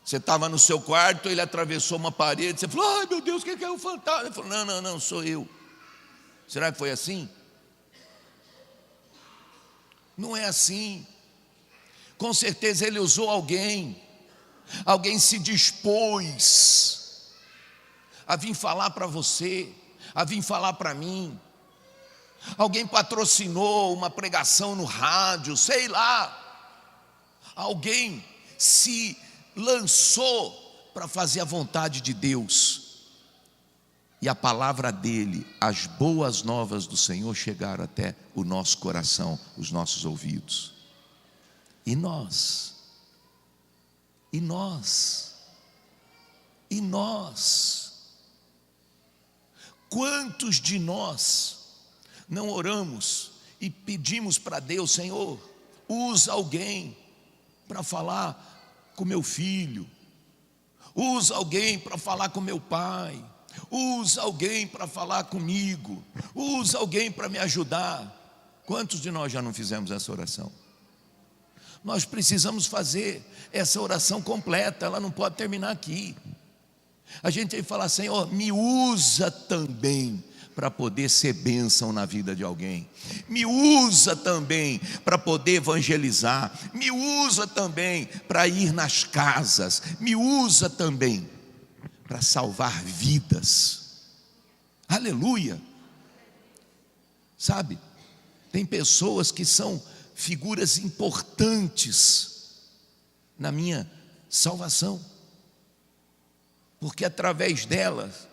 S1: Você estava no seu quarto, ele atravessou uma parede, você falou, ai meu Deus, o que é um fantasma? Ele falou, não, sou eu. Será que foi assim? Não é assim. Com certeza ele usou alguém se dispôs a vir falar para você, a vir falar para mim. Alguém patrocinou uma pregação no rádio, sei lá. Alguém se lançou para fazer a vontade de Deus, e a palavra dele, as boas novas do Senhor chegaram até o nosso coração, os nossos ouvidos. E nós, quantos de nós não oramos e pedimos para Deus, Senhor, usa alguém para falar com meu filho, usa alguém para falar com meu pai, usa alguém para falar comigo, usa alguém para me ajudar. Quantos de nós já não fizemos essa oração? Nós precisamos fazer essa oração completa, ela não pode terminar aqui. A gente tem que falar, Senhor, me usa também para poder ser bênção na vida de alguém, me usa também para poder evangelizar, me usa também para ir nas casas, me usa também para salvar vidas. Aleluia. Sabe, tem pessoas que são figuras importantes na minha salvação, porque através delas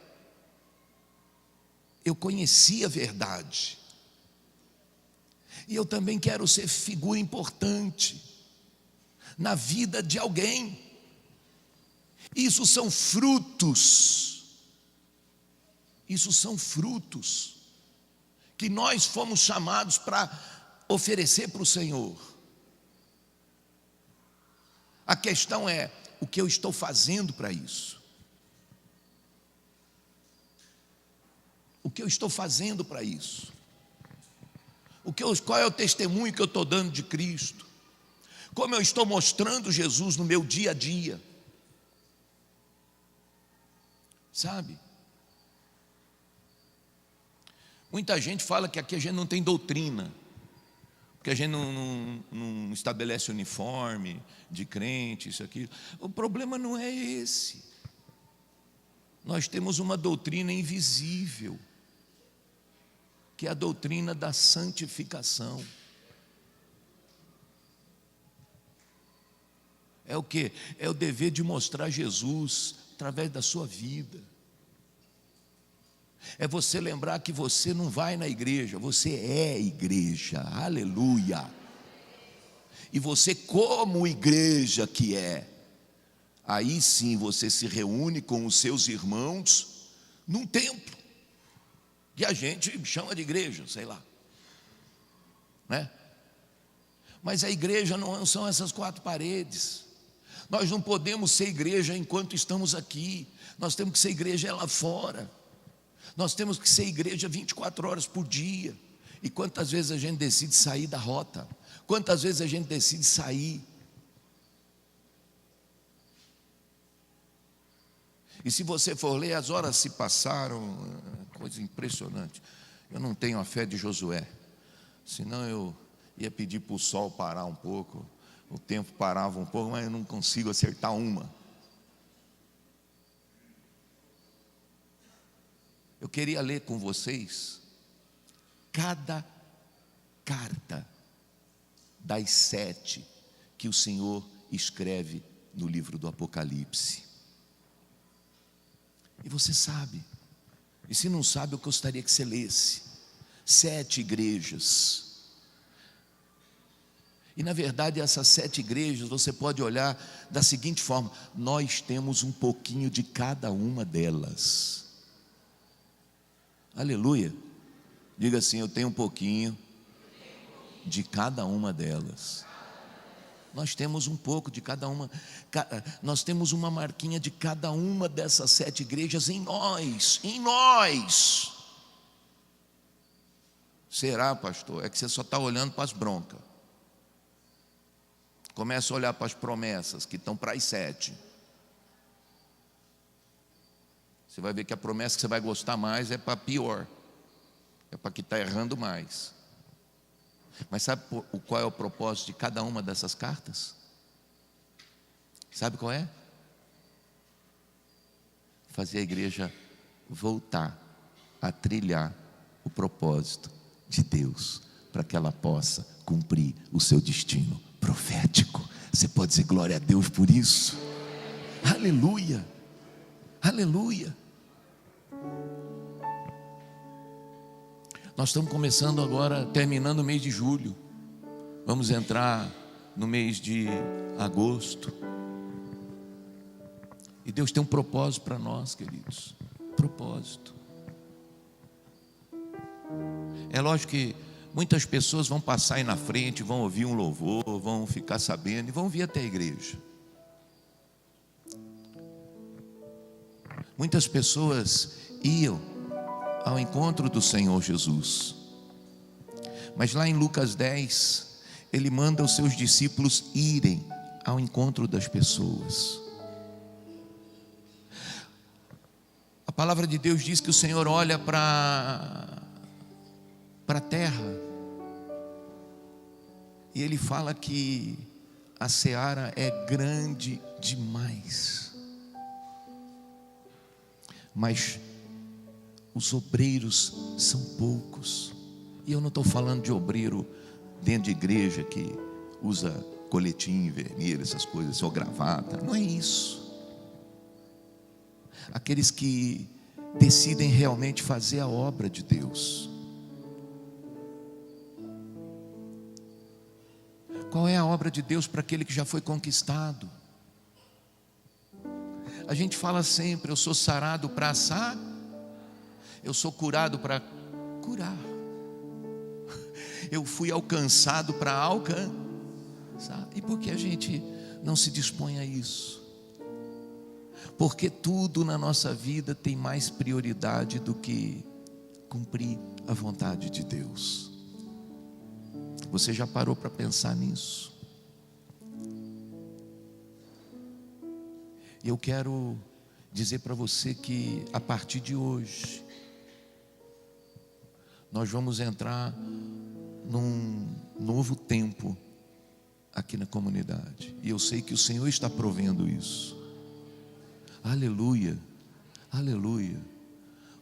S1: eu conheci a verdade, e eu também quero ser figura importante na vida de alguém. Isso são frutos que nós fomos chamados para oferecer para o Senhor. A questão é, o que eu estou fazendo para isso? O que eu estou fazendo para isso? Qual é o testemunho que eu estou dando de Cristo? como eu estou mostrando Jesus no meu dia a dia, sabe? Muita gente fala que aqui a gente não tem doutrina, porque a gente não estabelece uniforme de crente, isso aqui. O problema não é esse. Nós temos uma doutrina invisível, que é a doutrina da santificação. É o quê? É o dever de mostrar Jesus através da sua vida. É você lembrar que você não vai na igreja, você é igreja, aleluia. E você, como igreja que é, aí sim você se reúne com os seus irmãos num templo, que a gente chama de igreja, sei lá, né? Mas a igreja não são essas quatro paredes. Nós não podemos ser igreja enquanto estamos aqui, nós temos que ser igreja lá fora. Nós temos que ser igreja 24 horas por dia. E quantas vezes a gente decide sair da rota? Quantas vezes a gente decide sair? E se você for ler, as horas se passaram, coisa impressionante. Eu não tenho a fé de Josué, senão eu ia pedir para o sol parar um pouco, o tempo parava um pouco, mas eu não consigo acertar uma. Eu queria ler com vocês cada carta das 7 que o Senhor escreve no livro do Apocalipse. E você sabe, e se não sabe, eu gostaria que você lesse. 7 igrejas. E na verdade essas 7 igrejas você pode olhar da seguinte forma: nós temos um pouquinho de cada uma delas. Aleluia. Diga assim: eu tenho um pouquinho de cada uma delas. Nós temos um pouco de cada uma. Nós temos uma marquinha de cada uma dessas 7 igrejas em nós. Em nós. Será, pastor? É que você só está olhando para as broncas. Começa a olhar para as promessas que estão para as 7. Você vai ver que a promessa que você vai gostar mais é para pior, é para que está errando mais. Mas sabe qual é o propósito de cada uma dessas cartas? Sabe qual é? Fazer a igreja voltar a trilhar o propósito de Deus, para que ela possa cumprir o seu destino profético. Você pode dizer glória a Deus por isso? Aleluia, aleluia. Nós estamos começando agora, terminando o mês de julho. Vamos entrar no mês de agosto. E Deus tem um propósito para nós, queridos. Propósito. É lógico que muitas pessoas vão passar aí na frente, vão ouvir um louvor, vão ficar sabendo e vão vir até a igreja. Muitas pessoas iam ao encontro do Senhor Jesus, mas lá em Lucas 10, Ele manda os seus discípulos irem ao encontro das pessoas. A palavra de Deus diz que o Senhor olha para a terra e Ele fala que a seara é grande demais, mas os obreiros são poucos. E eu não estou falando de obreiro dentro de igreja que usa coletinho, vermelho, essas coisas, ou gravata. Não é isso. Aqueles que decidem realmente fazer a obra de Deus. Qual é a obra de Deus para aquele que já foi conquistado? A gente fala sempre: eu sou sarado para assar, eu sou curado para curar, eu fui alcançado para alcançar. E por que a gente não se dispõe a isso? Porque tudo na nossa vida tem mais prioridade do que cumprir a vontade de Deus. Você já parou para pensar nisso? Eu quero dizer para você que a partir de hoje nós vamos entrar num novo tempo aqui na comunidade. E eu sei que o Senhor está provendo isso. Aleluia, aleluia.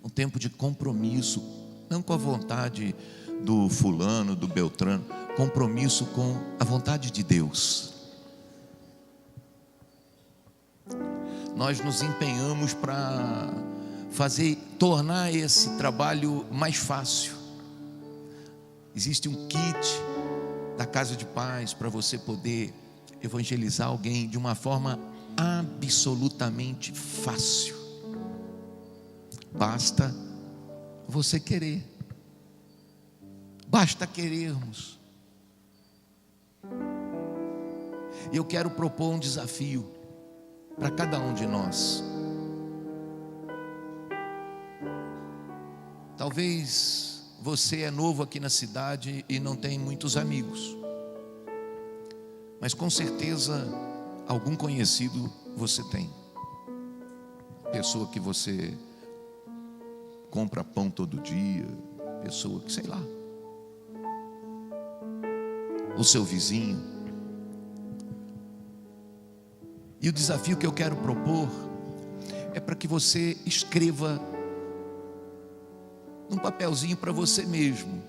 S1: Um tempo de compromisso, não com a vontade do fulano, do beltrano, compromisso com a vontade de Deus. Nós nos empenhamos para tornar esse trabalho mais fácil. Existe um kit da Casa de Paz para você poder evangelizar alguém de uma forma absolutamente fácil. Basta você querer. Basta querermos. E eu quero propor um desafio para cada um de nós. Talvez você é novo aqui na cidade e não tem muitos amigos, mas com certeza algum conhecido você tem. Pessoa que você compra pão todo dia, pessoa que, sei lá, o seu vizinho. E o desafio que eu quero propor é para que você escreva num papelzinho para você mesmo,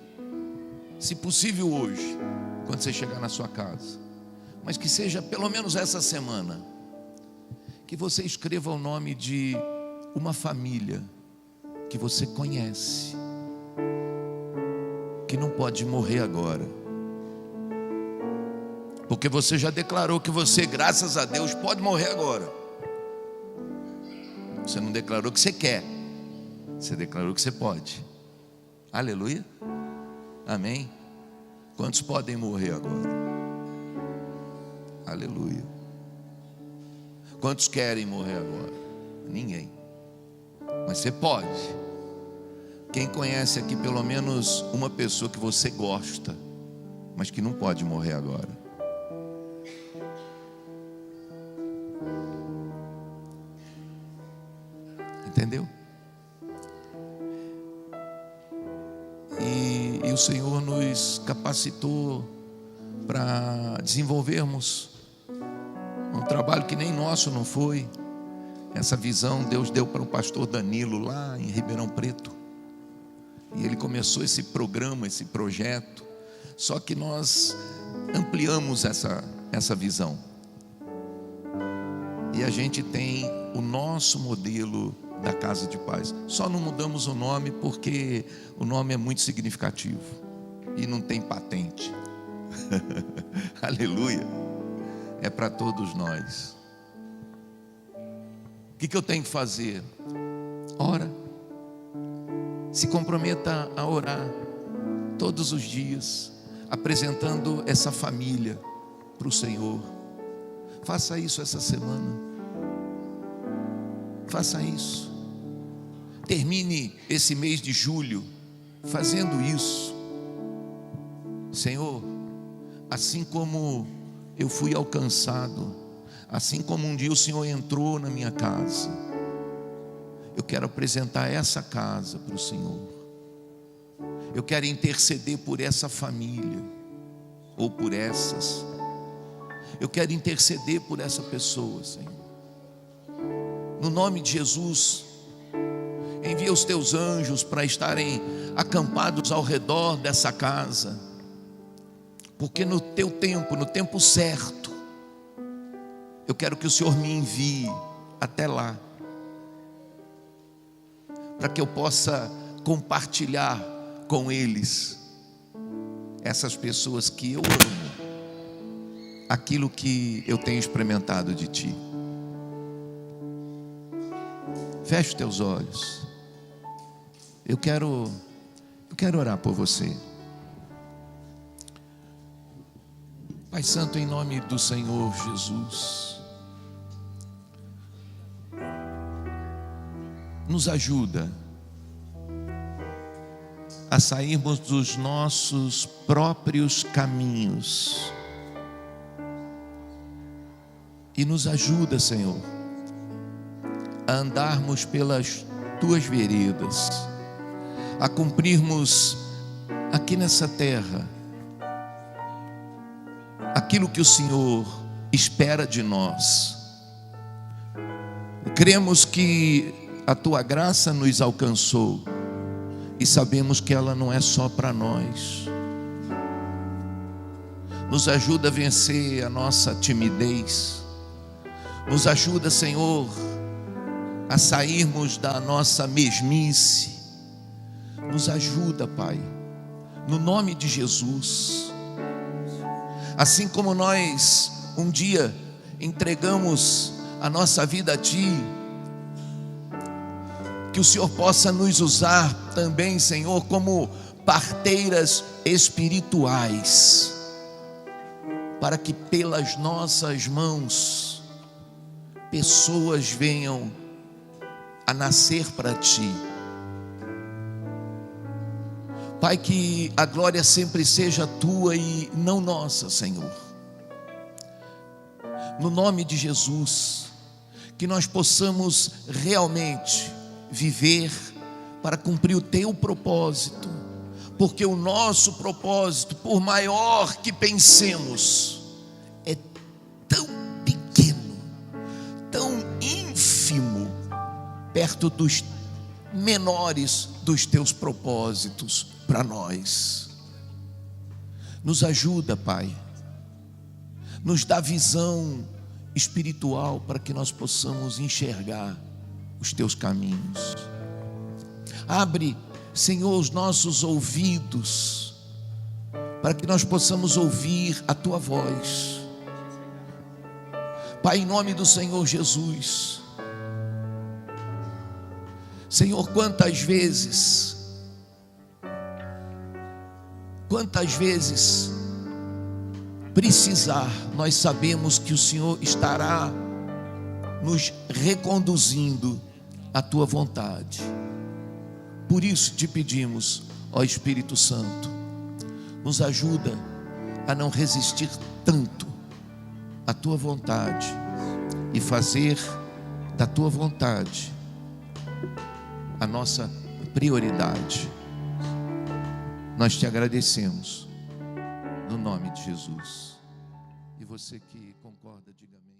S1: se possível hoje, quando você chegar na sua casa, mas que seja pelo menos essa semana, que você escreva o nome de uma família que você conhece, que não pode morrer agora, porque você já declarou que você, graças a Deus, pode morrer agora. Você não declarou que você quer, você declarou que você pode. Aleluia, amém. Quantos podem morrer agora? Aleluia. Quantos querem morrer agora? Ninguém. Mas você pode. Quem conhece aqui pelo menos uma pessoa que você gosta, mas que não pode morrer agora? Entendeu? E o Senhor nos capacitou para desenvolvermos um trabalho que nem nosso não foi. Essa visão Deus deu para o pastor Danilo lá em Ribeirão Preto, e ele começou esse programa, esse projeto. Só que nós ampliamos essa visão, e a gente tem o nosso modelo da Casa de Paz. Só não mudamos o nome porque o nome é muito significativo e não tem patente. Aleluia. É para todos nós. O que eu tenho que fazer? Ora. Se comprometa a orar todos os dias, apresentando essa família para o Senhor. Faça isso essa semana. Faça isso. Termine esse mês de julho fazendo isso. Senhor, assim como eu fui alcançado, assim como um dia o Senhor entrou na minha casa, eu quero apresentar essa casa para o Senhor. Eu quero interceder por essa família, ou por essas. Eu quero interceder por essa pessoa, Senhor. No nome de Jesus, envia os teus anjos para estarem acampados ao redor dessa casa, porque no teu tempo, no tempo certo, eu quero que o Senhor me envie até lá, para que eu possa compartilhar com eles, essas pessoas que eu amo, aquilo que eu tenho experimentado de Ti. Feche os teus olhos. Eu quero orar por você. Pai Santo, em nome do Senhor Jesus, nos ajuda a sairmos dos nossos próprios caminhos, e nos ajuda, Senhor, a andarmos pelas tuas veredas, a cumprirmos aqui nessa terra aquilo que o Senhor espera de nós. Cremos que a tua graça nos alcançou e sabemos que ela não é só para nós. Nos ajuda a vencer a nossa timidez. Nos ajuda, Senhor, a sairmos da nossa mesmice. Nos ajuda, Pai, no nome de Jesus. Assim como nós um dia entregamos a nossa vida a Ti, que o Senhor possa nos usar também, Senhor, como parteiras espirituais, para que pelas nossas mãos pessoas venham a nascer para Ti. Pai, que a glória sempre seja Tua e não nossa, Senhor. No nome de Jesus, que nós possamos realmente viver para cumprir o Teu propósito, porque o nosso propósito, por maior que pensemos, é tão pequeno, tão ínfimo, perto dos menores dos Teus propósitos para nós. Nos ajuda, Pai, nos dá visão espiritual para que nós possamos enxergar os Teus caminhos. Abre, Senhor, os nossos ouvidos para que nós possamos ouvir a Tua voz. Pai, em nome do Senhor Jesus. Senhor, quantas vezes precisar, nós sabemos que o Senhor estará nos reconduzindo à Tua vontade. Por isso te pedimos, ó Espírito Santo, nos ajuda a não resistir tanto à Tua vontade e fazer da Tua vontade a nossa prioridade. Nós te agradecemos, no nome de Jesus. E você que concorda, diga amém.